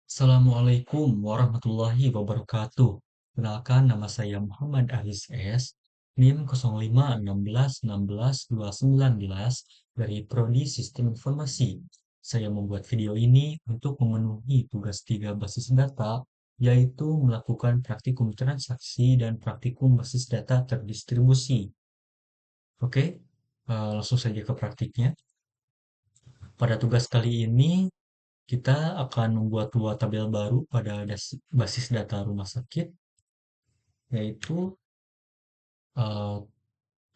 Assalamualaikum warahmatullahi wabarakatuh. Kenalkan nama saya Muhammad Aris S. NIM 0516161219 dari Prodi Sistem Informasi. Saya membuat video ini untuk memenuhi tugas 3 basis data, yaitu melakukan praktikum transaksi dan praktikum basis data terdistribusi. Oke, langsung saja ke praktiknya. Pada tugas kali ini, kita akan membuat dua tabel baru pada basis data rumah sakit, yaitu eh,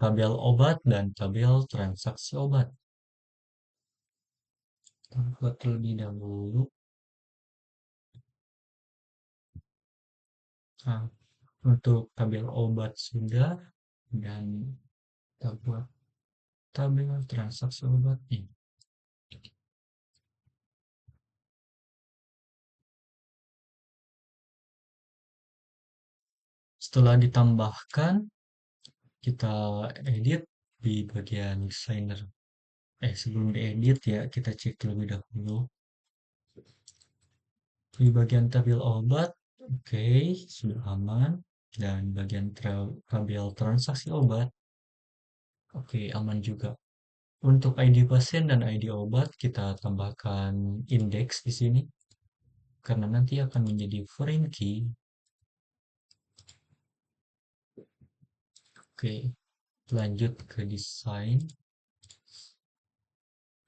tabel obat dan tabel transaksi obat. Kita buat terlebih dahulu. Nah, untuk tabel obat sudah, dan kita buat tabel transaksi obat ini. Setelah ditambahkan, kita edit di bagian designer. Sebelum diedit ya, kita cek terlebih dahulu. Di bagian tabel obat, oke, sudah aman. Dan bagian tabel transaksi obat, oke, aman juga. Untuk ID pasien dan ID obat, kita tambahkan indeks di sini, karena nanti akan menjadi foreign key. Oke, lanjut ke desain.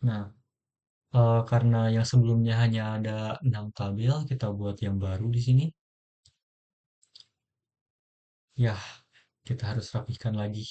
Nah, karena yang sebelumnya hanya ada 6 tabel, kita buat yang baru di sini. Ya, kita harus rapikan lagi.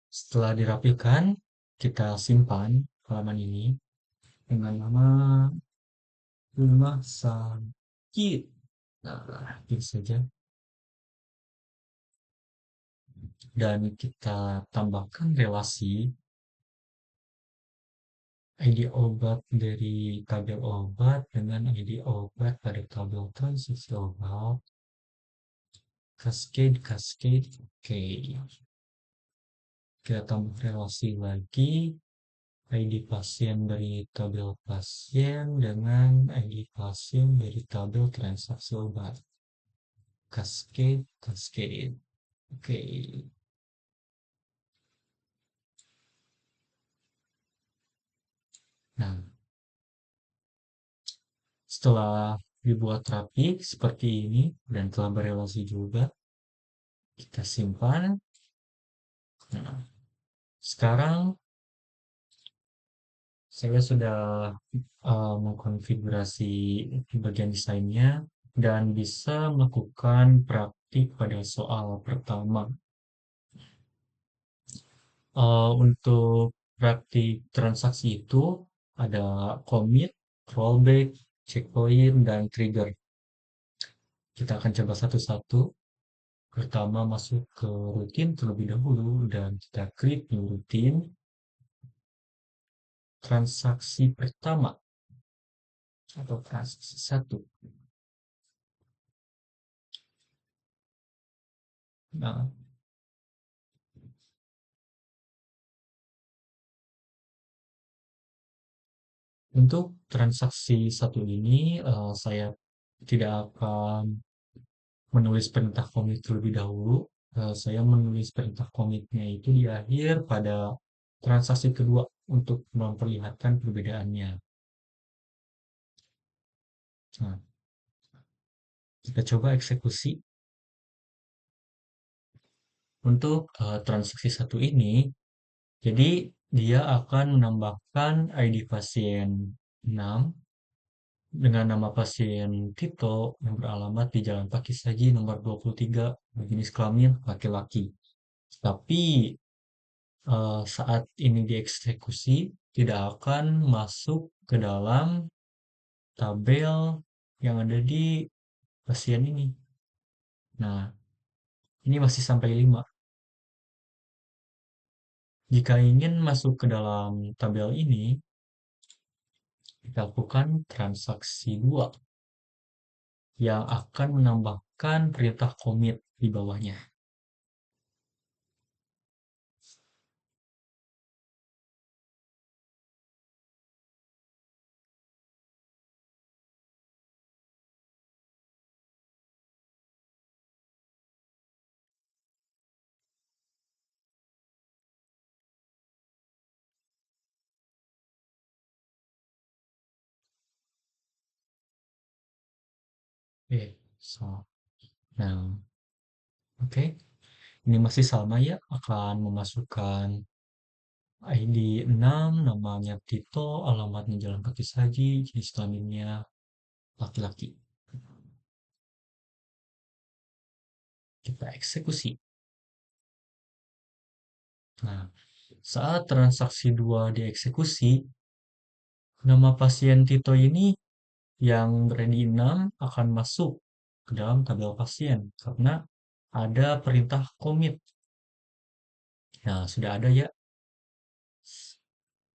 Setelah dirapikan, kita simpan halaman ini dengan nama rumah sakit. Nah, itu saja. Dan kita tambahkan relasi ID obat dari tabel obat dengan ID obat pada tabel transaksi obat. Cascade, cascade, oke. Kita tambah relasi lagi ID pasien dari tabel pasien dengan ID pasien dari tabel transaksi obat. Cascade, cascade. Oke. Nah, setelah dibuat rapi seperti ini dan telah berelasi juga, kita simpan. Nah, sekarang saya sudah mengkonfigurasi bagian desainnya dan bisa melakukan praktik pada soal pertama. Untuk praktik transaksi itu ada commit, rollback, checkpoint, dan trigger. Kita akan coba satu-satu. Pertama masuk ke rutin terlebih dahulu dan kita klik new rutin. Transaksi pertama atau transaksi satu. Nah, untuk transaksi satu ini saya tidak akan menulis perintah commit terlebih dahulu. Saya menulis perintah commitnya itu di akhir pada transaksi kedua untuk memperlihatkan perbedaannya. Nah, Kita coba eksekusi. Untuk transaksi satu ini, jadi dia akan menambahkan ID pasien 6 dengan nama pasien Tito yang beralamat di Jalan Pakissaji nomor 23, berjenis kelamin laki-laki. Tapi saat ini dieksekusi, tidak akan masuk ke dalam tabel yang ada di pasien ini. Nah, ini masih sampai 5. Jika ingin masuk ke dalam tabel ini, kita lakukan transaksi 2 yang akan menambahkan perintah commit di bawahnya. Oke, so, nah, oke, ini masih sama ya, akan memasukkan ID 6, namanya Tito, alamatnya Jalan Pakissaji, jenis kelaminnya laki-laki. Kita eksekusi. Nah, saat transaksi 2 dieksekusi, nama pasien Tito ini yang berada di 6 akan masuk ke dalam tabel pasien karena ada perintah commit. Nah, sudah ada ya.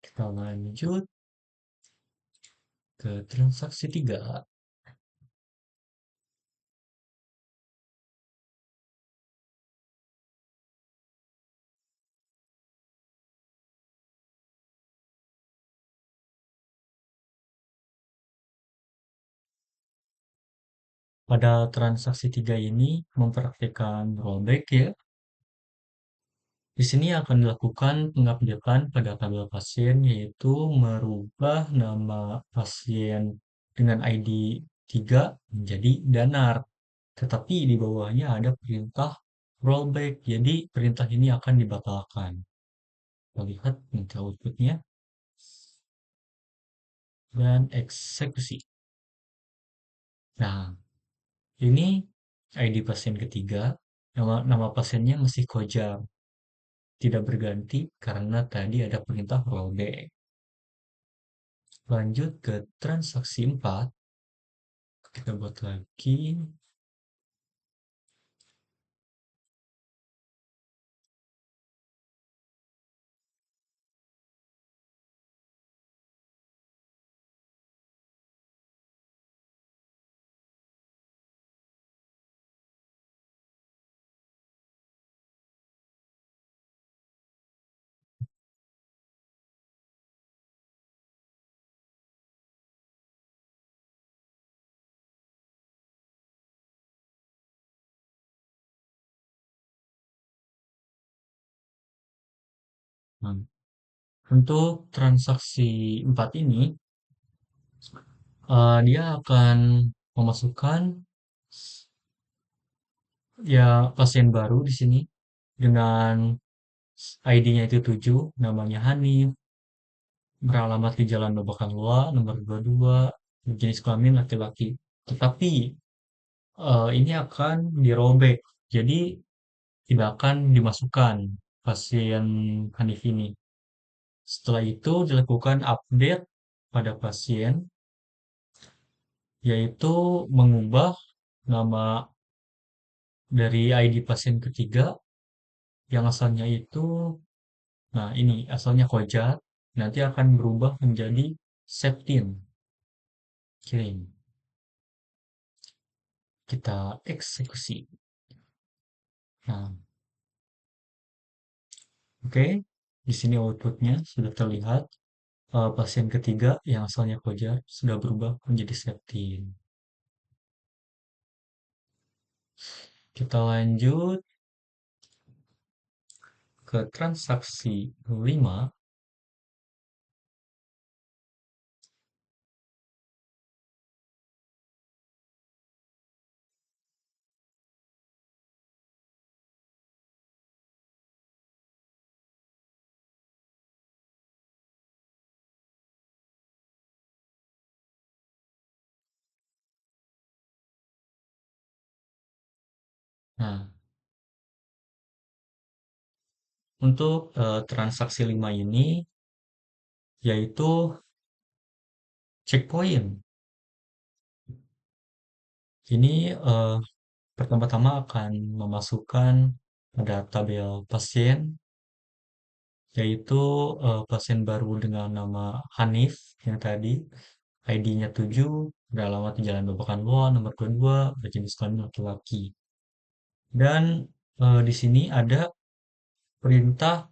Kita lanjut ke transaksi 3. Pada transaksi 3 ini mempraktikkan rollback ya. Di sini akan dilakukan pengupdatean pada tabel pasien, yaitu merubah nama pasien dengan ID 3 menjadi Danar. Tetapi di bawahnya ada perintah rollback, jadi perintah ini akan dibatalkan. Kita lihat nanti outputnya dan eksekusi. Nah, ini ID pasien ketiga, nama pasiennya masih Koja, tidak berganti karena tadi ada perintah rollback. Lanjut ke transaksi 4, kita buat lagi. Nah, untuk transaksi 4 ini, dia akan memasukkan ya pasien baru di sini dengan ID-nya itu 7, namanya Hanif, beralamat di Jalan Babakan Lua, nomor 22, jenis kelamin laki-laki. Tetapi ini akan dirobek, jadi tidak akan dimasukkan pasien Hanif ini. Setelah itu dilakukan update pada pasien, yaitu mengubah nama dari ID pasien ketiga yang asalnya itu, nah ini asalnya Koja, nanti akan berubah menjadi Septin. Kirim. Kita eksekusi. Nah, oke. Di sini outputnya sudah terlihat. Pasien ketiga yang asalnya Koja sudah berubah menjadi Septin. Kita lanjut ke transaksi 5. Nah, untuk transaksi 5 ini, yaitu checkpoint. Ini pertama-tama akan memasukkan pada tabel pasien, yaitu pasien baru dengan nama Hanif yang tadi, ID-nya 7, beralamat di Jalan Babakan Luar, nomor 22, berjenis kelamin laki-laki. Dan di sini ada perintah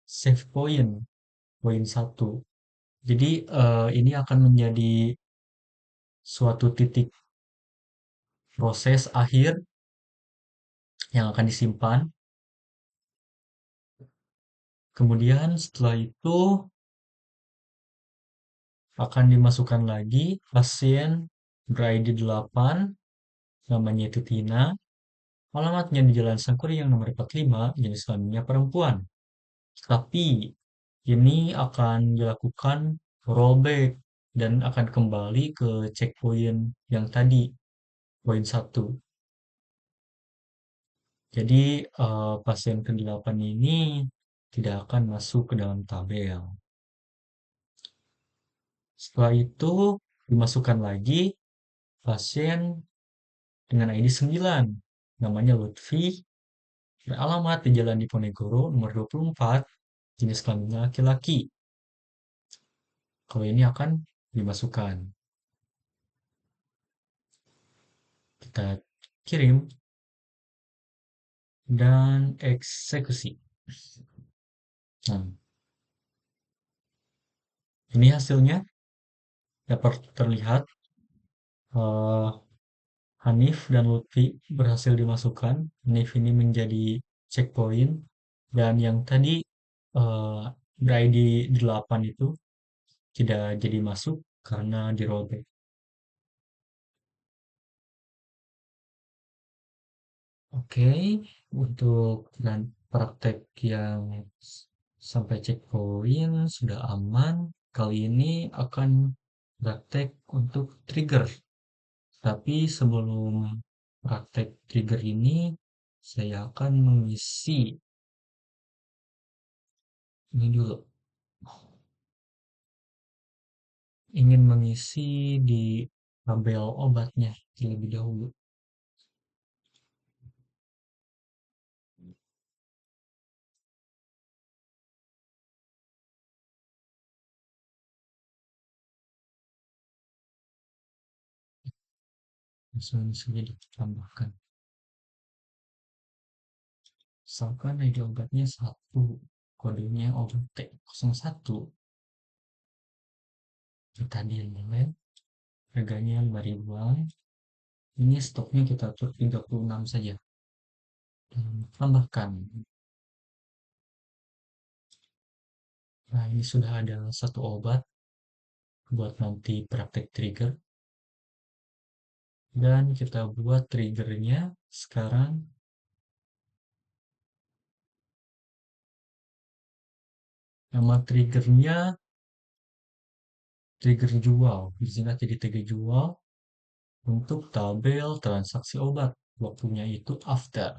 save point, poin 1. Jadi ini akan menjadi suatu titik proses akhir yang akan disimpan. Kemudian setelah itu akan dimasukkan lagi pasien ber-ID 8, namanya itu Tina, alamatnya di Jalan Sangkuri yang nomor 45, jenis kelaminnya perempuan. Tapi ini akan dilakukan rollback dan akan kembali ke checkpoint yang tadi, poin 1. Jadi pasien ke-8 ini tidak akan masuk ke dalam tabel. Setelah itu dimasukkan lagi pasien dengan ID 9, namanya Lutfi, beralamat di Jalan Diponegoro nomor 24, jenis kelaminnya laki-laki. Kalau ini akan dimasukkan. Kita kirim dan eksekusi. Nah, ini hasilnya dapat terlihat eh, Hanif dan Lutfi berhasil dimasukkan. Hanif ini menjadi checkpoint dan yang tadi eh, ber-ID 8 itu tidak jadi masuk karena di rollback. Oke, untuk dan praktek yang sampai checkpoint sudah aman. Kali ini akan praktek untuk trigger. Tapi sebelum praktek trigger ini, saya akan mengisi ini dulu. Ingin mengisi di tabel obatnya terlebih dahulu. Langsung saja ditambahkan. Misalkan ID obatnya 1, kodenya obat T01. Kita delete, harganya 5.000-an. Ini stoknya kita atur 36 saja. Dan tambahkan. Nah, ini sudah ada satu obat buat nanti praktek trigger. Dan kita buat triggernya sekarang. Nama triggernya trigger jual. Disingkat jadi trigger jual untuk tabel transaksi obat. Waktunya itu after.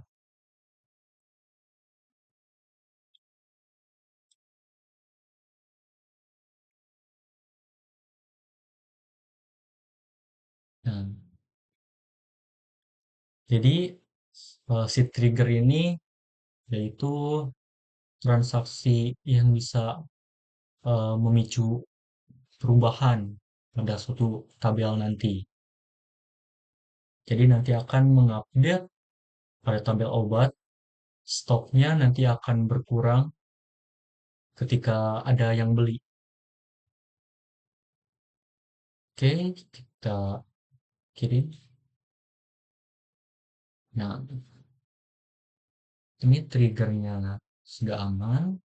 Nah, jadi si trigger ini yaitu transaksi yang bisa memicu perubahan pada suatu tabel nanti. Jadi nanti akan mengupdate pada tabel obat, stoknya nanti akan berkurang ketika ada yang beli. Oke, kita kirim. Nah, ini triggernya sudah aman.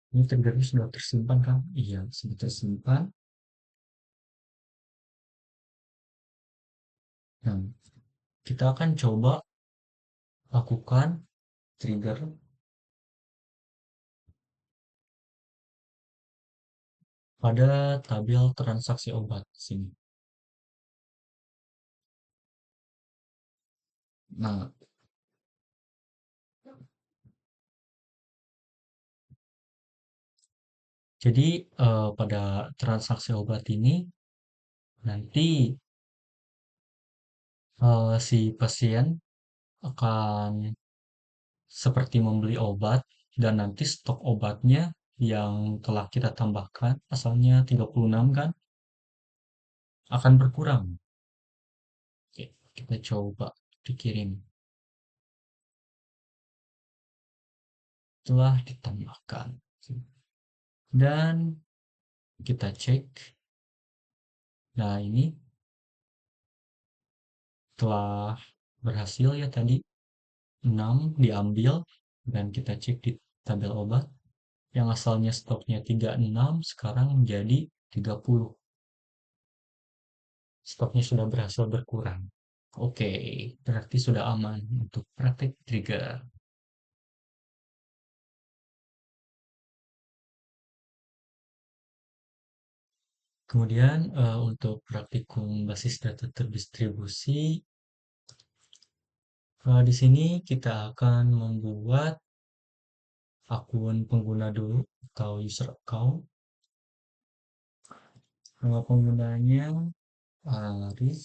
Ini triggernya sudah tersimpan kan? Iya, sudah tersimpan. Nah, kita akan coba lakukan trigger pada tabel transaksi obat sini. Nah, jadi pada transaksi obat ini nanti si pasien akan seperti membeli obat dan nanti stok obatnya yang telah kita tambahkan, asalnya 36 kan, akan berkurang. Oke, kita coba dikirim. Telah ditambahkan. Dan kita cek. Nah, ini telah berhasil ya tadi 6 diambil dan kita cek di tabel obat yang asalnya stoknya 36 sekarang menjadi 30. Stoknya sudah berhasil berkurang. Oke, berarti sudah aman untuk praktik trigger. Kemudian untuk praktikum basis data terdistribusi, di sini kita akan membuat akun pengguna dulu atau user account. Nama penggunanya Aris.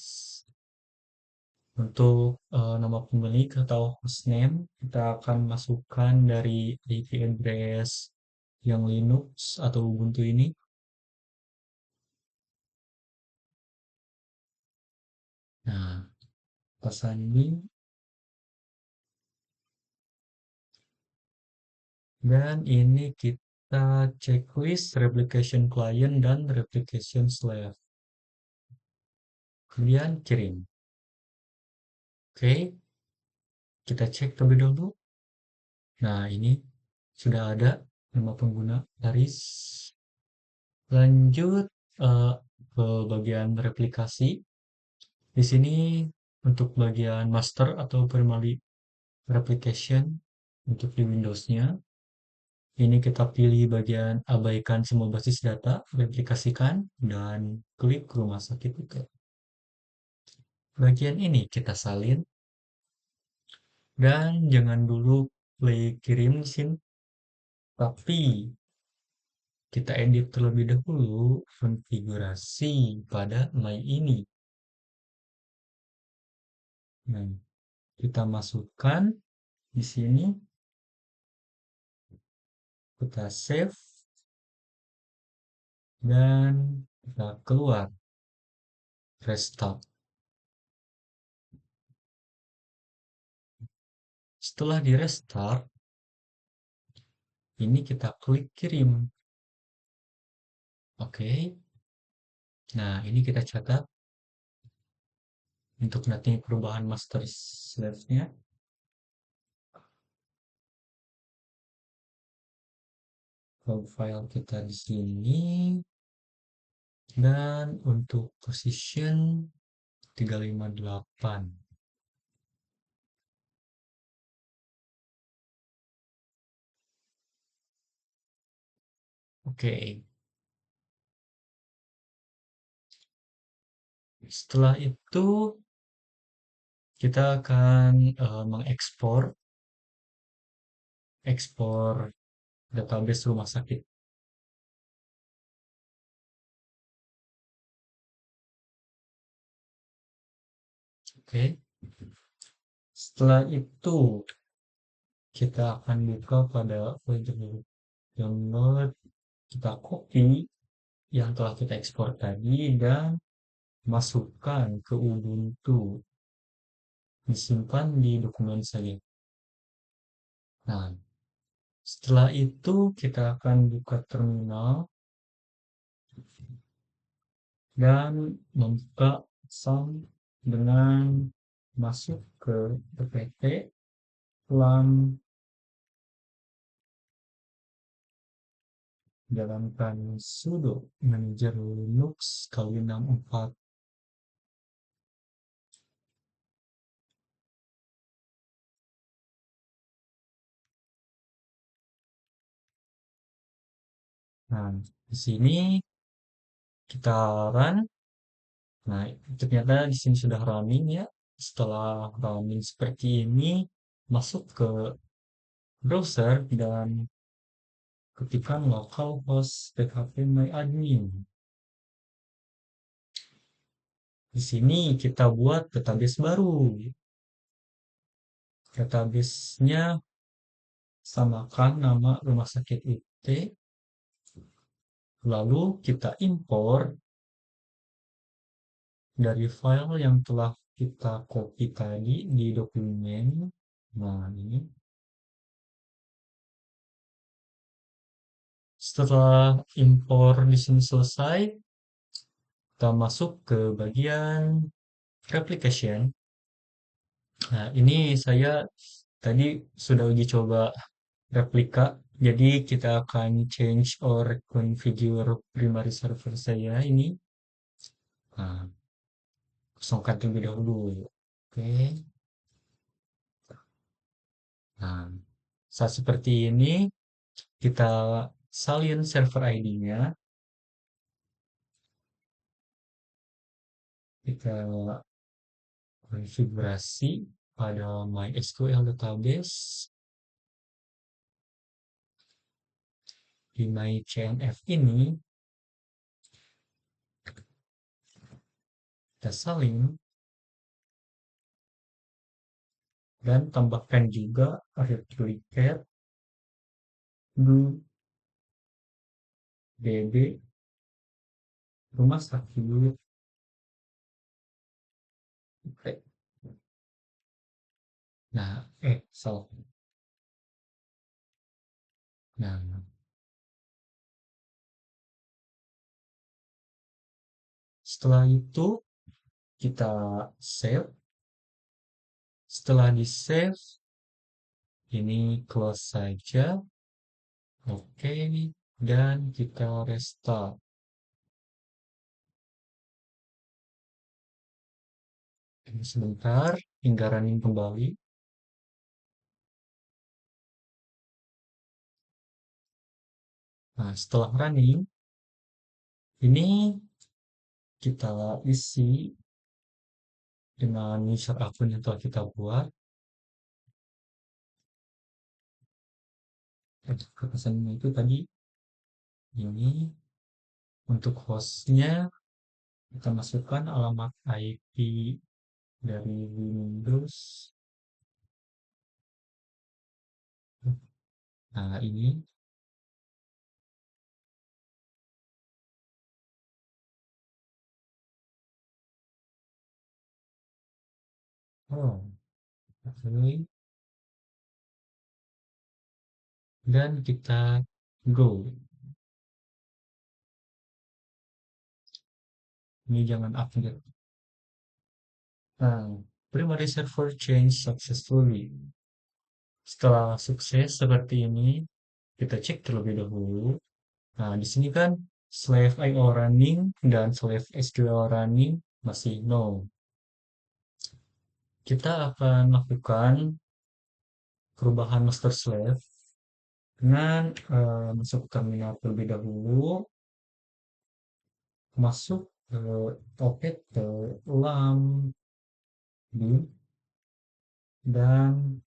Untuk nama pemilik atau hostname, kita akan masukkan dari IP address yang Linux atau Ubuntu ini. Nah, pasangin dan ini kita checklist replication client dan replication slave. Kemudian kirim. Oke, kita cek terlebih dahulu. Nah, ini sudah ada nama pengguna Aris. Lanjut ke bagian replikasi. Di sini untuk bagian master atau primary replication untuk di Windows-nya, ini kita pilih bagian abaikan semua basis data, replikasikan, dan klik rumah sakit itu. Bagian ini kita salin, dan jangan dulu klik kirim di sini, tapi kita edit terlebih dahulu konfigurasi pada My ini. Nah, kita masukkan di sini, kita save, dan kita keluar, restart. Setelah di restart, ini kita klik kirim. Oke. Nah, ini kita catat untuk nanti perubahan master slave-nya. File kita di sini. Dan untuk position 358. Oke. Setelah itu kita akan mengekspor database rumah sakit. Oke. Setelah itu kita akan buka pada folder download, kita copy yang telah kita ekspor tadi dan masukkan ke Ubuntu, disimpan di dokumen saja. Nah, setelah itu kita akan buka terminal dan membuka sum dengan masuk ke ppt plan jalankan sudo manager Linux kali 64 Nah, di sini kita run. Nah, ternyata di sini sudah running ya. Setelah running seperti ini, masuk ke browser dan ketikkan localhost phpMyAdmin. Di sini kita buat database baru. Database-nya samakan nama rumah sakit IT, lalu kita import dari file yang telah kita copy tadi di dokumen. Nah, ini. Setelah impor di sini selesai, kita masuk ke bagian replication. Nah, ini saya tadi sudah uji coba replika. Jadi kita akan change or configure primary server saya ini. Nah, kosongkan terlebih dahulu. Oke. Nah, saat seperti ini kita salin server ID-nya. Kita konfigurasi pada MySQL database di MyCNF ini. Kita salin dan tambahkan juga replicate do db rumah sakit. Nah, salah. Nah, setelah itu kita save. Setelah di save, ini close saja. Oke, dan kita restart. Ini sebentar, hingga running kembali. Nah, setelah running, ini kita isi dengan user akun yang telah kita buat. Kepesannya itu tadi ini untuk hostnya kita masukkan alamat IP dari Windows. Nah, ini oh, oke. Dan kita go. Ini jangan update. Nah, primary server change successfully. Setelah sukses seperti ini, kita cek terlebih dahulu. Nah, di sini kan slave IO running dan slave SQL running masih no. Kita akan lakukan perubahan master slave dengan masuk ke terminal terlebih dahulu, masuk ke topet ke lam bin dan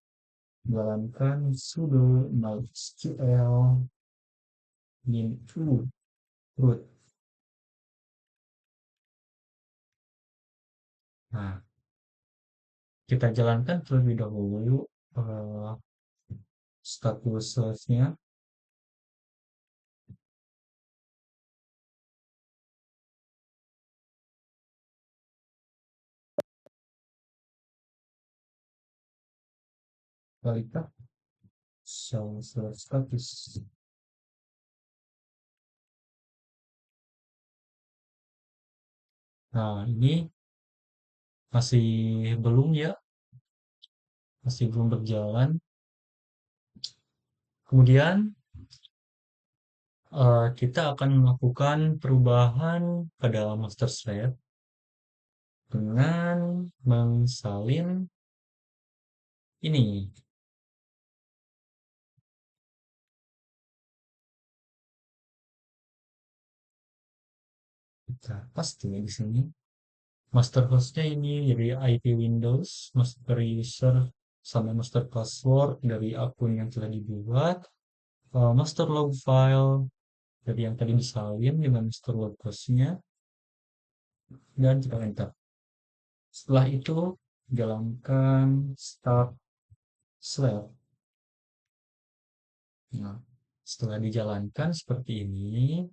jalankan sudo mysql min root. Nah, kita jalankan terlebih dahulu eh, status slave-nya. Kualitas slave status. Nah, ini masih belum ya, masih belum berjalan. Kemudian kita akan melakukan perubahan pada master slave dengan mensalin ini. Kita pasti di sini. Master hostnya ini dari IP Windows, master user sama master password dari akun yang telah dibuat, master log file dari yang tadi disalin dengan master log hostnya, dan kita enter. Setelah itu, jalankan start swap. Nah, setelah dijalankan seperti ini,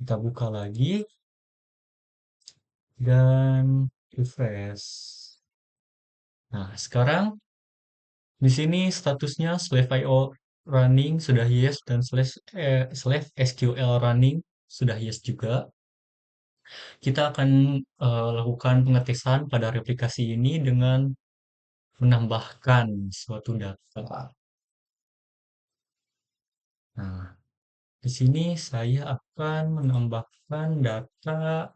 kita buka lagi dan refresh. Nah, sekarang di sini statusnya /io running sudah yes dan /sql running sudah yes juga. Kita akan lakukan pengetesan pada replikasi ini dengan menambahkan suatu data. Nah, di sini saya akan menambahkan data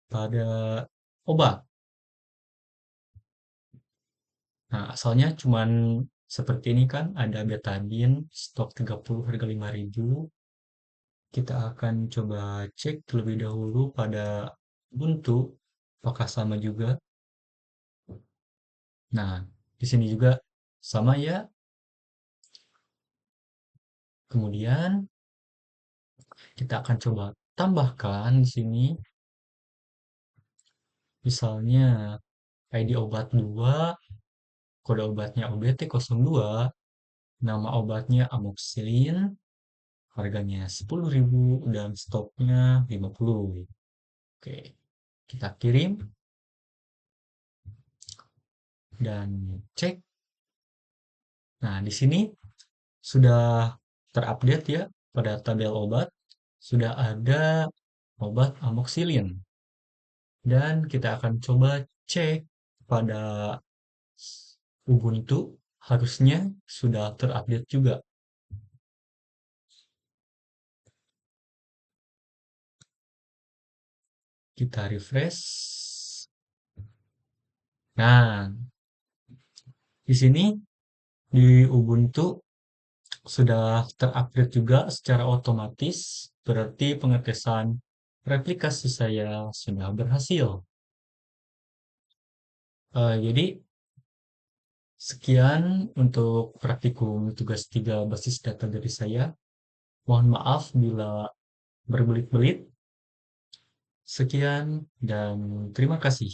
pada obat. Nah, asalnya cuman seperti ini kan, ada betadine, stok 30 harga 5.000. Kita akan coba cek terlebih dahulu pada Ubuntu, apakah sama juga. Nah, di sini juga sama ya. Kemudian kita akan coba tambahkan di sini, misalnya ID obat 2, kode obatnya OBT02, nama obatnya amoxicillin, harganya 10.000 dan stoknya 50. Oke, kita kirim dan cek. Nah, di sini sudah terupdate ya pada tabel obat. Sudah ada obat amoxicillin. Dan kita akan coba cek pada Ubuntu, harusnya sudah terupdate juga. Kita refresh. Nah, di sini di Ubuntu sudah terupdate juga secara otomatis, berarti pengetesan replikasi saya sudah berhasil. Jadi sekian untuk praktikum tugas 3 basis data dari saya. Mohon maaf bila berbelit-belit. Sekian dan terima kasih.